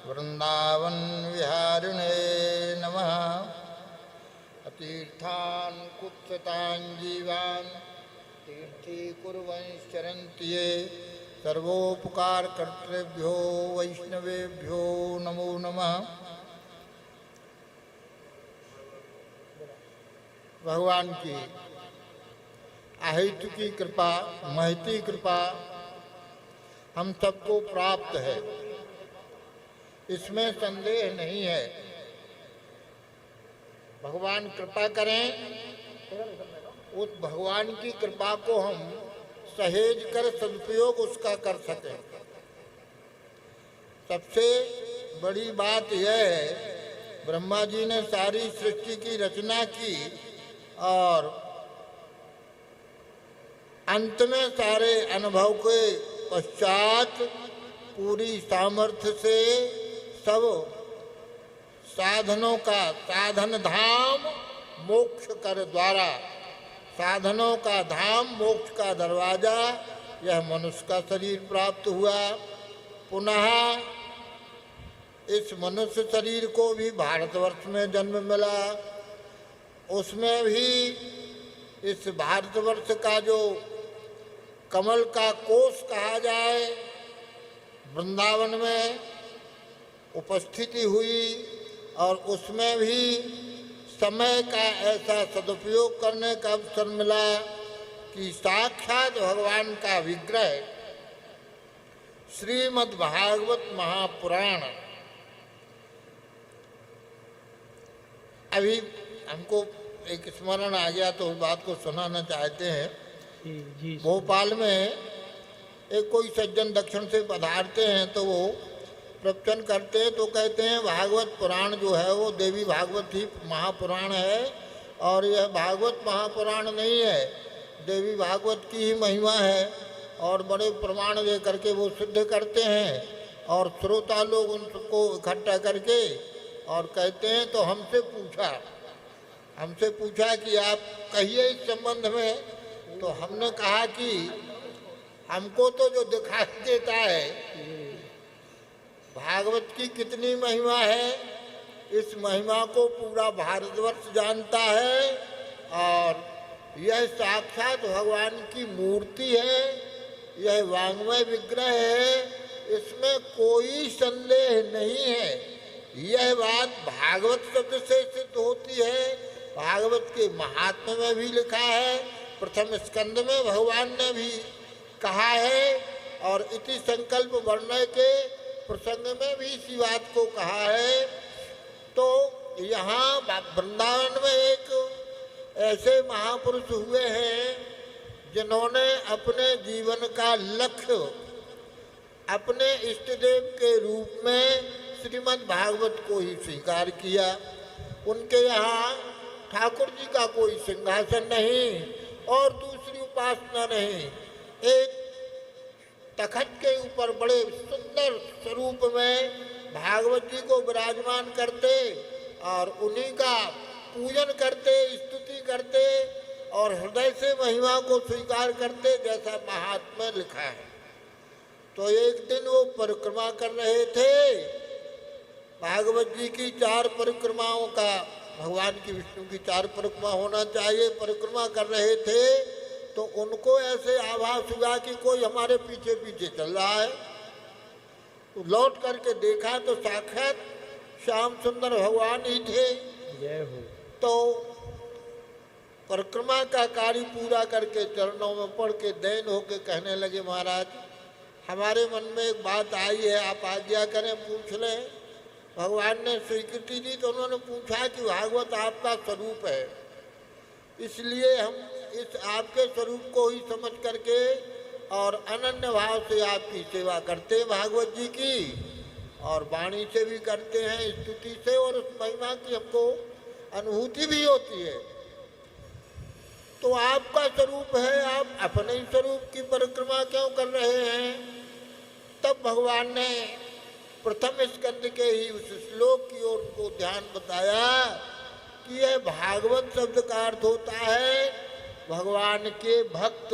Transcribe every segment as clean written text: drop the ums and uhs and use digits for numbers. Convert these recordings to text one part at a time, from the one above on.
वृंदावन विहारिणे नमः। अतीर्थान् कुत्सतान् जीवान् तीर्थीकुर्वंश्चरन्ति ये सर्वोपकारकर्तृभ्यो वैष्णवेभ्यो नमो नमः। भगवान की अहेतु की कृपा, महती कृपा हम सबको प्राप्त है, इसमें संदेह नहीं है। भगवान कृपा करें, उस भगवान की कृपा को हम सहेज कर सदुपयोग उसका कर सकें। सबसे बड़ी बात यह है, ब्रह्मा जी ने सारी सृष्टि की रचना की और अंत में सारे अनुभव के पश्चात पूरी सामर्थ्य से सब साधनों का साधन धाम मोक्ष कर द्वारा, साधनों का धाम मोक्ष का दरवाजा, यह मनुष्य का शरीर प्राप्त हुआ। पुनः इस मनुष्य शरीर को भी भारतवर्ष में जन्म मिला, उसमें भी इस भारतवर्ष का जो कमल का कोष कहा जाए, वृंदावन में उपस्थिति हुई और उसमें भी समय का ऐसा सदुपयोग करने का अवसर मिला कि साक्षात भगवान का विग्रह श्रीमद् भागवत महापुराण, अभी हमको एक स्मरण आ गया तो उस बात को सुनाना चाहते हैं। भोपाल में एक कोई सज्जन दक्षिण से पधारते हैं तो वो प्रवचन करते हैं तो कहते हैं भागवत पुराण जो है वो देवी भागवत ही महापुराण है और यह भागवत महापुराण नहीं है, देवी भागवत की ही महिमा है। और बड़े प्रमाण दे करके वो सिद्ध करते हैं और श्रोता लोग उनको इकट्ठा करके और कहते हैं तो हमसे पूछा कि आप कहिए इस संबंध में। तो हमने कहा कि हमको तो जो दिखाई देता है भागवत की कितनी महिमा है, इस महिमा को पूरा भारतवर्ष जानता है और यह साक्षात भगवान की मूर्ति है, यह वाङ्मय विग्रह है, इसमें कोई संदेह नहीं है। यह बात भागवत शब्द से सिद्ध होती है, भागवत के महात्म्य में भी लिखा है, प्रथम स्कंद में भगवान ने भी कहा है और इति संकल्प वर्णय के प्रसंग में भी इसी बात को कहा है। तो यहाँ वृंदावन में एक ऐसे महापुरुष हुए हैं जिन्होंने अपने जीवन का लक्ष्य अपने इष्ट देव के रूप में श्रीमद् भागवत को ही स्वीकार किया। उनके यहाँ ठाकुर जी का कोई सिंहासन नहीं और दूसरी उपासना नहीं, एक तखत के ऊपर बड़े सुंदर स्वरूप में भागवत जी को विराजमान करते और उन्हीं का पूजन करते, स्तुति करते और हृदय से महिमा को स्वीकार करते, जैसा महात्म्य लिखा है। तो एक दिन वो परिक्रमा कर रहे थे, भागवत जी की 4 परिक्रमाओं का, भगवान की विष्णु की 4 परिक्रमा होना चाहिए, परिक्रमा कर रहे थे तो उनको ऐसे आभास हुआ कि कोई हमारे पीछे पीछे चल रहा है। तो लौट करके देखा तो साक्षात श्याम सुंदर भगवान ही थे। तो परिक्रमा का कार्य पूरा करके चरणों में पड़ के दैन होके कहने लगे, महाराज हमारे मन में एक बात आई है, आप आज्ञा करें पूछ लें। भगवान ने स्वीकृति दी तो उन्होंने पूछा कि भागवत आपका स्वरूप है, इसलिए हम इस आपके स्वरूप को ही समझ करके और अनन्य भाव से आपकी सेवा करते हैं भागवत जी की, और वाणी से भी करते हैं, स्तुति से, और उस महिमा की हमको अनुभूति भी होती है। तो आपका स्वरूप है, आप अपने ही स्वरूप की परिक्रमा क्यों कर रहे हैं? तब भगवान ने प्रथम स्कंद के ही उस श्लोक की ओर उनको ध्यान बताया कि यह भागवत शब्द का अर्थ होता है भगवान के भक्त,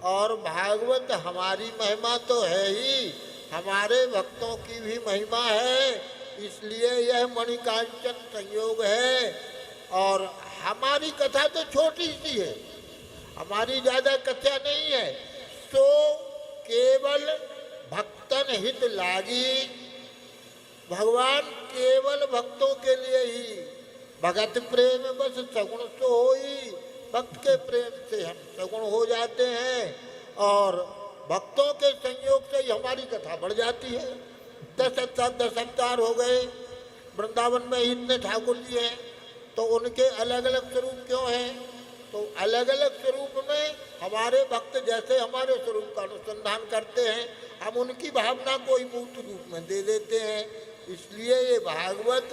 और भागवत हमारी महिमा तो है ही, हमारे भक्तों की भी महिमा है, इसलिए यह मणिकांचन संयोग है। और हमारी कथा तो छोटी सी है, हमारी ज़्यादा कथा नहीं है। सो केवल भक्तन हित लागी, भगवान केवल भक्तों के लिए ही। भगत प्रेम बस सगुण सो होई, भक्त के प्रेम से हम सगुण हो जाते हैं और भक्तों के संयोग से ही हमारी कथा बढ़ जाती है। 10 अवतार हो गए, वृंदावन में इतने ठाकुर जी हैं, तो उनके अलग अलग स्वरूप क्यों हैं? तो अलग अलग स्वरूप में हमारे भक्त जैसे हमारे स्वरूप का अनुसंधान करते हैं, हम उनकी भावना को ही मूर्त रूप में दे देते हैं। इसलिए ये भागवत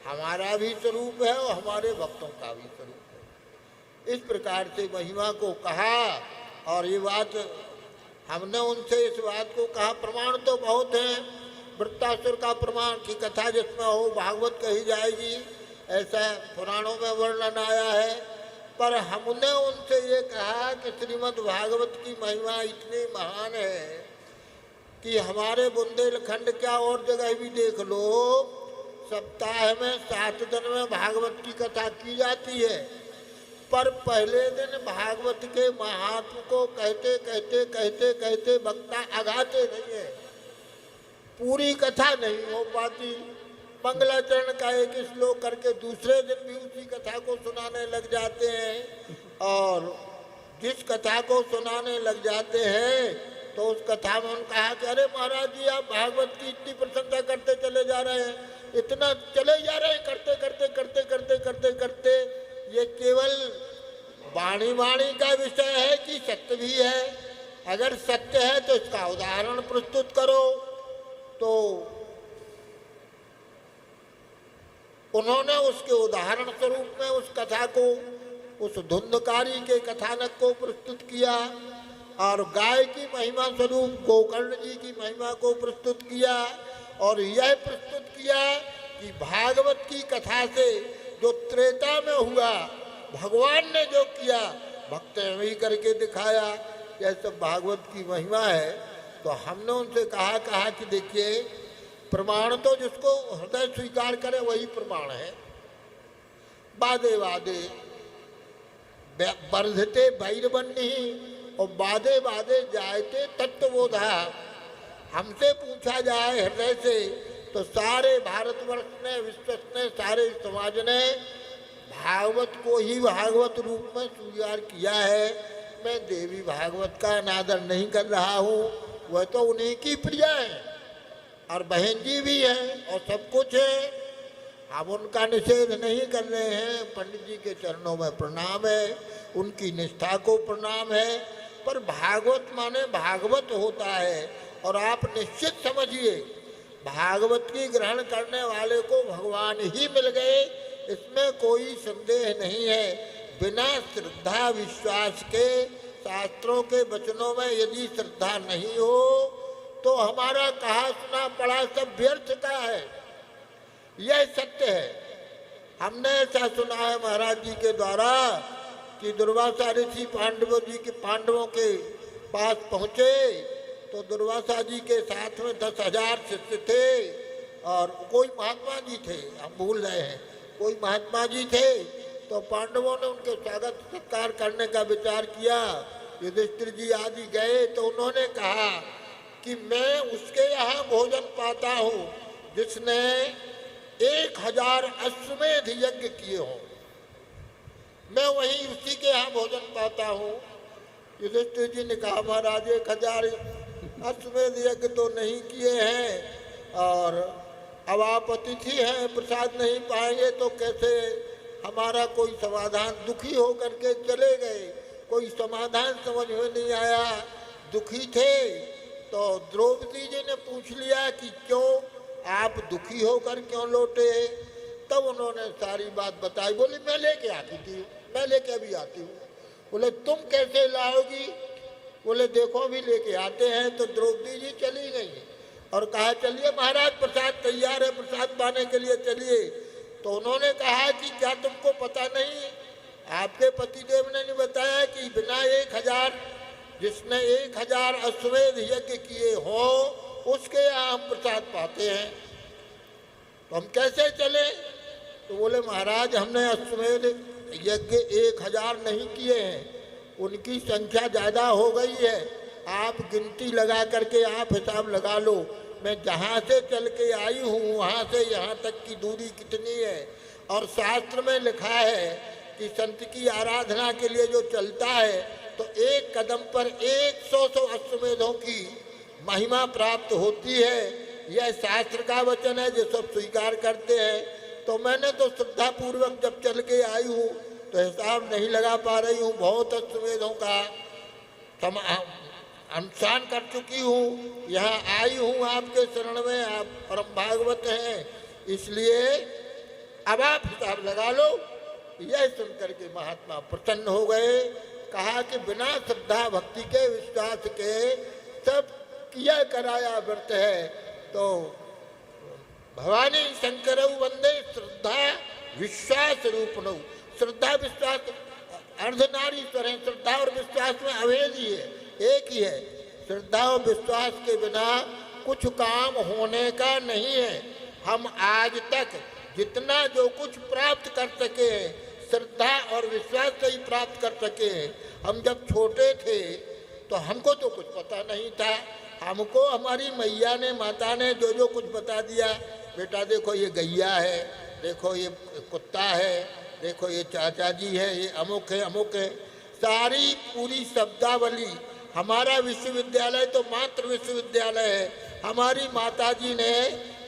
हमारा भी स्वरूप है और हमारे भक्तों का भी स्वरूप है। इस प्रकार से महिमा को कहा और ये बात हमने उनसे इस बात को कहा। प्रमाण तो बहुत हैं, वृत्तासुर का प्रमाण की कथा जिसमें हो भागवत कही जाएगी, ऐसा पुराणों में वर्णन आया है। पर हमने उनसे ये कहा कि श्रीमद् भागवत की महिमा इतनी महान है कि हमारे बुंदेलखंड क्या और जगह भी देख लो, सप्ताह में 7 दिन में भागवत की कथा की जाती है। पर पहले दिन भागवत के महात्म को कहते कहते कहते कहते वक्ता आगाते नहीं है, पूरी कथा नहीं हो पाती। मंगलाचरण का एक श्लोक करके दूसरे दिन भी उसी कथा को सुनाने लग जाते हैं, और जिस कथा को सुनाने लग जाते हैं तो उस कथा में उन्होंने कहा कि अरे महाराज जी, आप भागवत की इतनी प्रशंसा करते चले जा रहे हैं, इतना चले जा रहे हैं, करते करते करते करते करते करते ये केवल वाणी का विषय है कि सत्य भी है? अगर सत्य है तो इसका उदाहरण प्रस्तुत करो। तो उन्होंने उसके उदाहरण स्वरूप में उस कथा को, उस धुंधकारी के कथानक को प्रस्तुत किया और गाय की महिमा स्वरूप गोकर्ण जी की महिमा को प्रस्तुत किया और यह प्रस्तुत किया कि भागवत की कथा से जो त्रेता में हुआ, भगवान ने जो किया भक्त ने वही करके दिखाया। यह सब भागवत की महिमा है। तो हमने उनसे कहा कि देखिए, प्रमाण तो जिसको हृदय स्वीकार करे वही प्रमाण है। बादे बादे वर्धते वैरवन्नी और बादे बादे जायते तत्वबोधा। हमसे पूछा जाए हृदय से तो सारे भारतवर्ष ने, विश्व ने, सारे समाज ने भागवत को ही भागवत रूप में स्वीकार किया है। मैं देवी भागवत का अनादर नहीं कर रहा हूँ, वह तो उन्हीं की प्रिया है और बहन जी भी हैं और सब कुछ है, हम उनका निषेध नहीं कर रहे हैं। पंडित जी के चरणों में प्रणाम है, उनकी निष्ठा को प्रणाम है। पर भागवत माने भागवत होता है और आप निश्चित समझिए, भागवत की ग्रहण करने वाले को भगवान ही मिल गए, इसमें कोई संदेह नहीं है। बिना श्रद्धा विश्वास के शास्त्रों के वचनों में यदि श्रद्धा नहीं हो तो हमारा कहा सुना पढ़ा सब व्यर्थ का है, यह सत्य है। हमने ऐसा सुना है महाराज जी के द्वारा कि दुर्वासा ऋषि पांडवों के पास पहुँचे तो दुर्वासा जी के साथ में 10,000 शिष्य थे और कोई महात्मा जी थे, हम भूल रहे हैं, कोई महात्मा जी थे। तो पांडवों ने उनके स्वागत सत्कार करने का विचार किया। युधिष्ठिर जी आदि गए तो उन्होंने कहा कि मैं उसके यहाँ भोजन पाता हूँ जिसने 1000 अश्वमेध यज्ञ किए हों, मैं वहीं उसी के यहाँ भोजन पाता हूँ। युधिष्ठिर जी ने कहा महाराज 1000 अश्वमेध यज्ञ तो नहीं किए हैं और अब आप अतिथि हैं, प्रसाद नहीं पाएंगे तो कैसे हमारा कोई समाधान। दुखी होकर के चले गए, कोई समाधान समझ में नहीं आया, दुखी थे। तो द्रौपदी जी ने पूछ लिया कि क्यों आप दुखी होकर क्यों लौटे? तब उन्होंने सारी बात बताई। बोली मैं लेके आती थी, मैं लेके अभी आती हूँ। बोले तुम कैसे लाओगी? बोले देखो भी लेके आते हैं। तो द्रौपदी जी चली गई और कहा चलिए महाराज प्रसाद तैयार है, प्रसाद पाने के लिए चलिए। तो उन्होंने कहा कि क्या तुमको पता नहीं, आपके पतिदेव ने नहीं बताया कि बिना 1000 जिसने 1000 अश्वमेध यज्ञ किए हो उसके यहाँ हम प्रसाद पाते हैं, तो हम कैसे चले? तो बोले महाराज हमने अश्वमेध यज्ञ 1000 नहीं किए हैं, उनकी संख्या ज़्यादा हो गई है, आप गिनती लगा करके आप हिसाब लगा लो, मैं जहाँ से चल के आई हूँ वहाँ से यहाँ तक की दूरी कितनी है। और शास्त्र में लिखा है कि संत की आराधना के लिए जो चलता है तो एक कदम पर 100 अश्वमेधों की महिमा प्राप्त होती है। यह शास्त्र का वचन है जो सब स्वीकार करते हैं। तो मैंने तो श्रद्धापूर्वक जब चल के आई हूँ तो हिसाब नहीं लगा पा रही हूँ, बहुत अश्वमेधों का अनुष्ठान कर चुकी हूँ, यहाँ आई हूँ आपके शरण में, आप परम भागवत हैं, इसलिए अब आप हिसाब लगा लो। यह सुनकर के महात्मा प्रसन्न हो गए। कहा कि बिना श्रद्धा भक्ति के विश्वास के सब किया कराया व्रत है। तो भवानी शंकर वंदे श्रद्धा विश्वास रूपणु। श्रद्धा विश्वास अर्धनारीश्वर है, श्रद्धा और विश्वास में अभेद ही है, एक ही है। श्रद्धा और विश्वास के बिना कुछ काम होने का नहीं है। हम आज तक जितना जो कुछ प्राप्त कर सके श्रद्धा और विश्वास से ही प्राप्त कर सके। हम जब छोटे थे तो हमको तो कुछ पता नहीं था, हमको हमारी मैया ने, माता ने जो जो कुछ बता दिया, बेटा देखो ये गैया है, देखो ये कुत्ता है, देखो ये चाचा जी है, ये अमुक है अमुक है, सारी पूरी शब्दावली। हमारा विश्वविद्यालय तो मात्र विश्वविद्यालय है। हमारी माताजी ने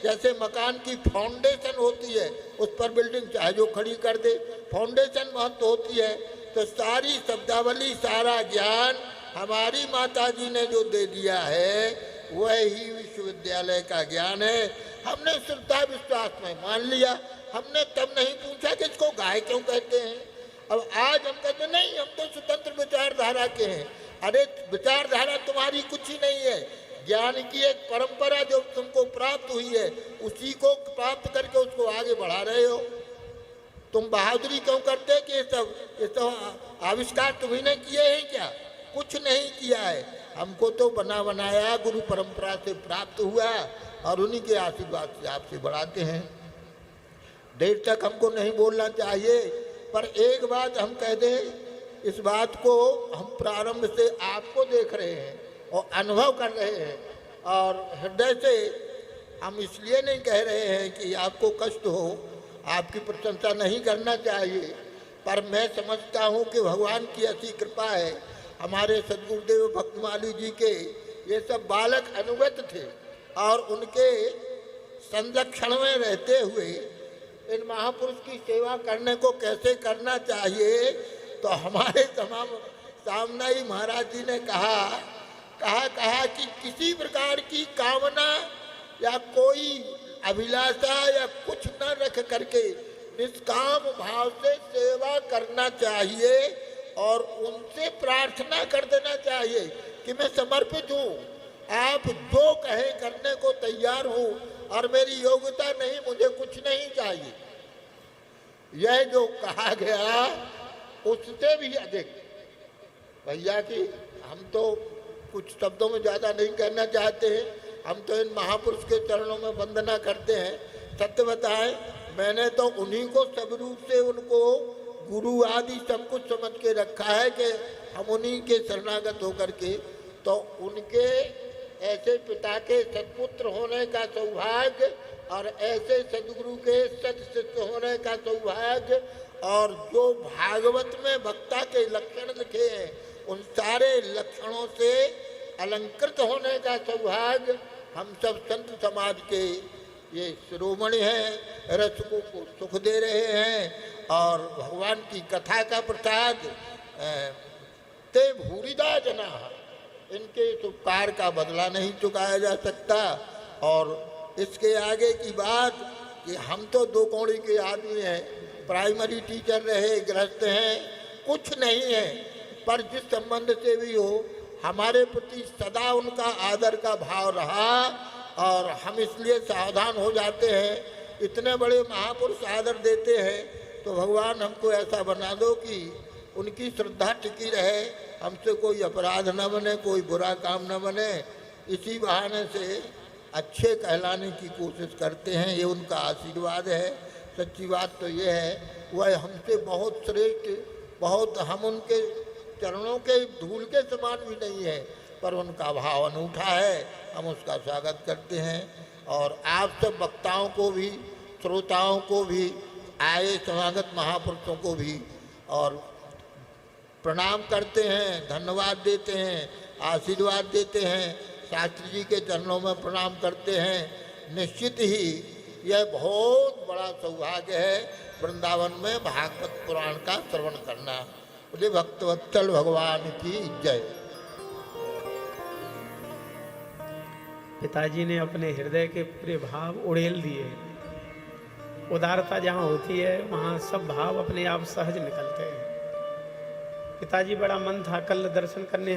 जैसे मकान की फाउंडेशन होती है उस पर बिल्डिंग चाहे जो खड़ी कर दे, फाउंडेशन महत्व होती है। तो सारी शब्दावली, सारा ज्ञान हमारी माताजी ने जो दे दिया है वही विश्वविद्यालय का ज्ञान है। हमने श्रद्धा विश्वास में मान लिया, हमने तब नहीं पूछा कि इसको गाय क्यों कहते हैं। अब आज हम कहते नहीं, हम तो स्वतंत्र विचारधारा के हैं। अरे विचारधारा तुम्हारी कुछ ही नहीं है, ज्ञान की एक परंपरा जो तुमको प्राप्त हुई है उसी को प्राप्त करके उसको आगे बढ़ा रहे हो। तुम बहादुरी क्यों करते कि ये सब आविष्कार तुम्ही ने किए हैं क्या? कुछ नहीं किया है, हमको तो बना बनाया गुरु परंपरा से प्राप्त हुआ और उन्हीं के आशीर्वाद से आपसे बढ़ाते हैं। देर तक हमको नहीं बोलना चाहिए, पर एक बात हम कह दें, इस बात को हम प्रारंभ से आपको देख रहे हैं और अनुभव कर रहे हैं, और हृदय से हम इसलिए नहीं कह रहे हैं कि आपको कष्ट हो, आपकी प्रशंसा नहीं करना चाहिए, पर मैं समझता हूँ कि भगवान की ऐसी कृपा है। हमारे सद्गुरुदेव भक्तमाली जी के ये सब बालक अनुगत थे और उनके संरक्षण में रहते हुए इन महापुरुष की सेवा करने को कैसे करना चाहिए, तो हमारे तमाम सामने ही महाराज जी ने कहा कि किसी प्रकार की कामना या कोई अभिलाषा या कुछ न रख करके निष्काम भाव से सेवा करना चाहिए और उनसे प्रार्थना कर देना चाहिए कि मैं समर्पित हूँ, आप जो कहे करने को तैयार हूँ और मेरी योग्यता नहीं, मुझे कुछ नहीं चाहिए। यह जो कहा गया उससे भी अधिक भैया की हम तो कुछ शब्दों में ज़्यादा नहीं कहना चाहते हैं, हम तो इन महापुरुष के चरणों में वंदना करते हैं। सत्य बताएं, मैंने तो उन्हीं को सब रूप से उनको गुरु आदि सब कुछ समझ के रखा है कि हम उन्हीं के शरणागत होकर के, तो उनके ऐसे पिता के सत्पुत्र होने का सौभाग्य और ऐसे सदगुरु के सत्शिष्य होने का सौभाग्य और जो भागवत में वक्ता के लक्षण लिखे हैं उन सारे लक्षणों से अलंकृत होने का सौभाग्य हम सब संत समाज के ये शिरोमणि हैं, रसकों को सुख दे रहे हैं और भगवान की कथा का प्रसाद ते भूरिदा जना, इनके इस उपकार का बदला नहीं चुकाया जा सकता। और इसके आगे की बात कि हम तो दो कौड़ी के आदमी हैं, प्राइमरी टीचर रहे, गृहस्थ हैं, कुछ नहीं है, पर जिस संबंध से भी हो हमारे प्रति सदा उनका आदर का भाव रहा और हम इसलिए सावधान हो जाते हैं। इतने बड़े महापुरुष आदर देते हैं तो भगवान हमको ऐसा बना दो कि उनकी श्रद्धा टिकी रहे, हमसे कोई अपराध न बने, कोई बुरा काम न बने। इसी बहाने से अच्छे कहलाने की कोशिश करते हैं, ये उनका आशीर्वाद है। सच्ची बात तो ये है, वह हमसे बहुत श्रेष्ठ, बहुत, हम उनके चरणों के धूल के समान भी नहीं है, पर उनका भाव अनूठा है, हम उसका स्वागत करते हैं। और आप सब वक्ताओं को भी, श्रोताओं को भी, आए समागत महापुरुषों को भी और प्रणाम करते हैं, धन्यवाद देते हैं, आशीर्वाद देते हैं, शास्त्री जी के चरणों में प्रणाम करते हैं। निश्चित ही यह बहुत बड़ा सौभाग्य है वृंदावन में भागवत पुराण का श्रवण करना। बोले भक्तवत्सल भगवान की जय। पिताजी ने अपने हृदय के पूरे भाव उड़ेल दिए। उदारता जहाँ होती है वहाँ सब भाव अपने आप सहज निकलते हैं। पिताजी बड़ा मन था, कल दर्शन करने